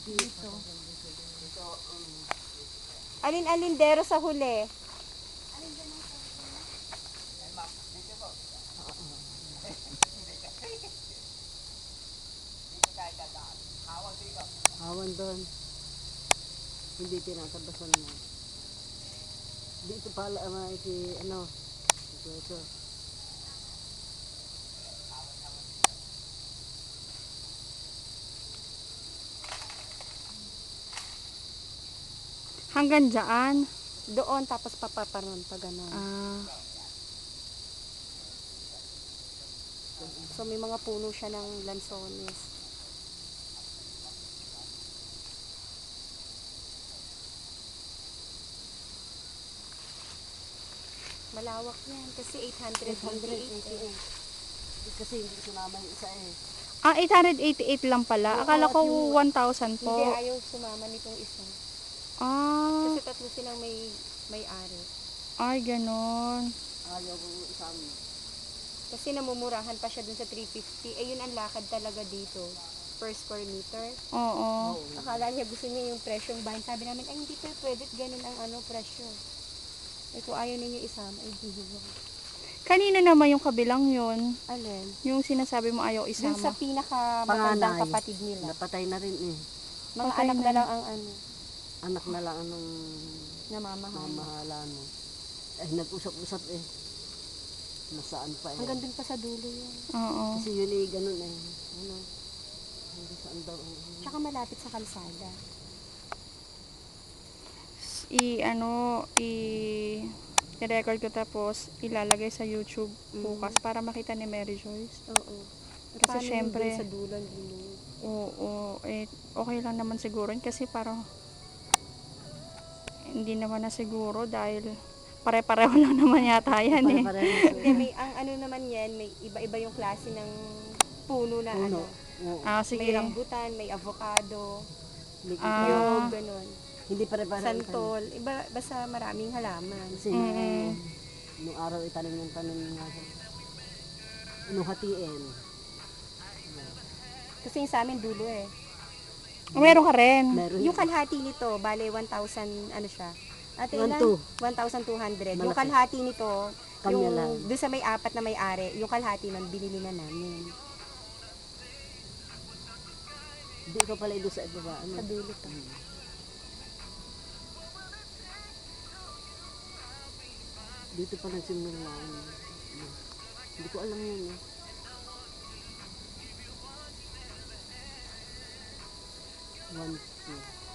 Dito. Alin-alindero sa huli? Hawan doon. Hindi tinatabasan na. Dito pala si ito. Hanggang dyan. Doon, tapos papaparon pa gano'n. Ah, So, may mga puno siya ng lansones. Malawak yan, kasi 888. Kasi hindi sumama yung isa eh. 888 lang pala. Oo, Akala ko at yung- 1,000 po. Hindi, ayaw sumama nitong isa. Ah, Kasi tatlo silang may-ari. ay ganon. Ayaw ko isang Kasi namumurahan pa siya dun sa 350. Eh, yun ang lakad talaga dito. Per square meter. Oo. Akala niya gusto niya yung presyong bahay. Sabi namin, ay hindi pa pwede ganun ang presyo. Eh, kung ayaw ninyo isama, ay dihiwa. Kanino naman yung kabilang yun? Alin? Yung sinasabi mo ayaw Dun sa isama. pinakamatandang Panganay. kapatid nila. Napatay na rin eh. Mga Patay anak na. na lang ang Anak na lang anong namamahal. mamahalan mo. Eh, nag-usap-usap eh. Nasaan pa eh. Hanggang dun pa sa dulo yun. Oo. Kasi yun eh, ganun eh. Hindi saan daw. Tsaka malapit sa kalsada. I-record ko tapos ilalagay sa YouTube bukas para makita ni Mary Joyce. Oo. Kasi Paano syempre, yung dun sa dulo? oo, okay lang naman siguro yun kasi parang hindi naman na siguro dahil pare-pareho lang naman yata yan eh. Hindi, ang ano naman yan, may iba-iba yung klase ng puno na Puno. Oo. Ah, May sige. rambutan, may avocado, Ah. niyog, ganun. Hindi pare-pareho. Santol, iba, basta maraming halaman. Kasi nung araw itanim yung tanim nga. Nung hatiin. Kasi yung sa amin dulo eh. Meron ka rin. Meron Yung kalahati nito, bale 1,000, ano siya? Ate, ilan? 1,200. Yung Malaki. kalahati nito, Kanya lang. doon sa may apat na may-ari, yung kalahati nun, binili na namin. Hindi ko pala doon sa ibaba. Sa dulo to. Dito pa nagsimula. Hindi ko alam yun eh. One, two.